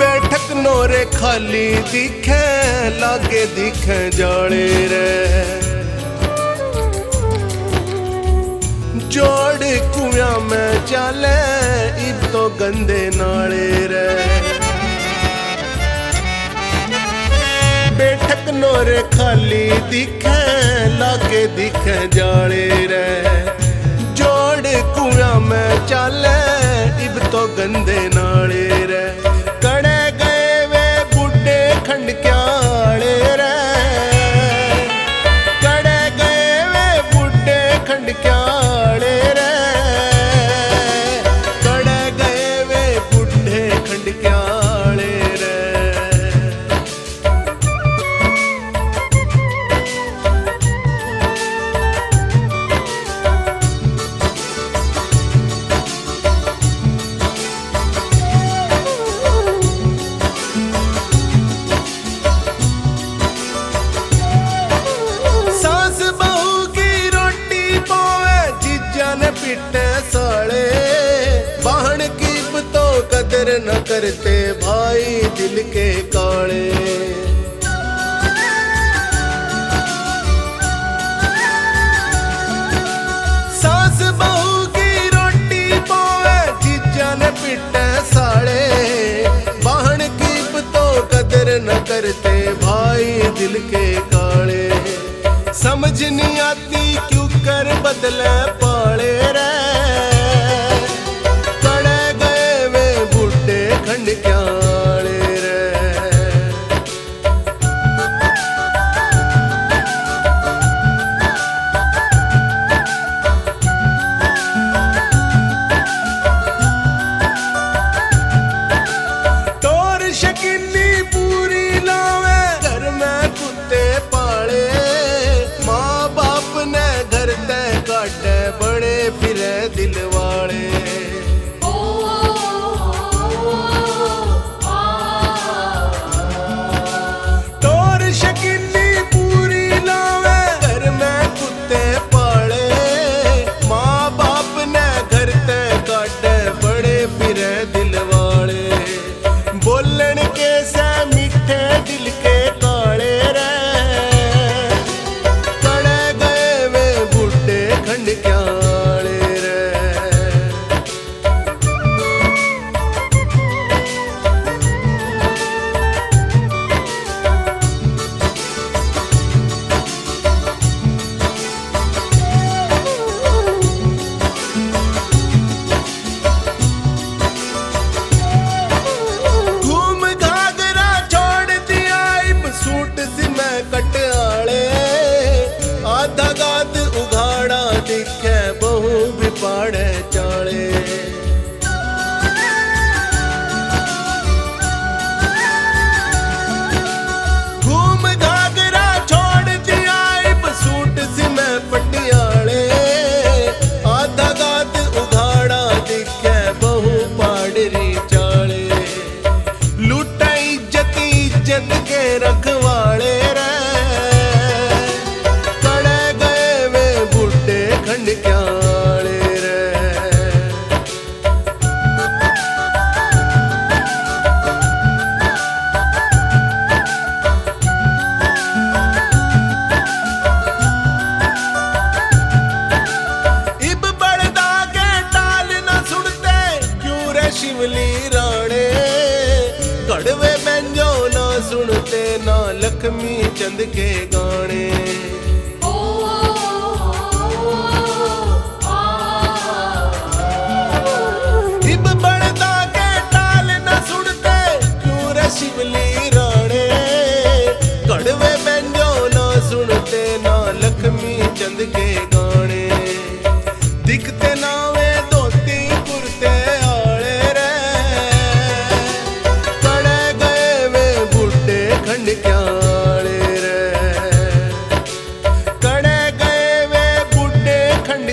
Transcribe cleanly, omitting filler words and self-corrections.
बैठक नोरे खाली दिखे लागे दिखे जाले रे जोड़ कुआं में चले इब तो गंदे नाले रे बैठक नोरे खाली दिखे लागे दिखे जाले रे जोड़ कुआं में चले इब तो गंदे नाले रे कड़े गए वे बुढ़े खंड क्याले रे कड़े गए वे बुढ़े खंड क्याले रे कड़े गए वे बुढ़े खंड क्याले रे पिटे साले बहन की तो कदर न करते भाई दिल के काले सास बहू की रोटी पोवे जीजा ने पिटे साले बहन की तो कदर न करते भाई दिल के काले समझ नहीं आती क्यों कर बदले पाले रे कड़े गए वे बुढ़े खंड क्याले रे टोर शकीनी पूरी लावे घर में कुत्ते पाले काटे बड़े फिरे दिल वाले टोर शकीनी पूरी लावे घर में कुत्ते पाले माँ बाप ने घर ते काटे बड़े फिरे दिल वाले बोलन के से मीठे दिल के काले रे खंड क्याले रे घूम घाघरा छोड़ दिया इब सूट सी मैं कटयाले आधा गाद उघाड़ा दिखे बहु भी पाड़े चाले घूम घाघरा छोड़ दिया इब सूट सी मैं पटियाले आधा गाद उघाड़ा दिखे बहु पाड़री चाले लूटा इज्जत इज्जत के रखवाले रे खंड क्याले रे इब बड़दा के टाल न सुनते क्यों रे शिवली राणे कड़वे बैंजो न सुनते ना लक्ष्मी चंद के गाने शिवली राणे कड़वे बैंजो ना सुनते ना लक्ष्मी चंद के गाने दिखते ना वे धोती कुर्ते आले रे कड़े गए वे बुढ़े खंड क्याले रे कड़े गए वे बुढ़े खंड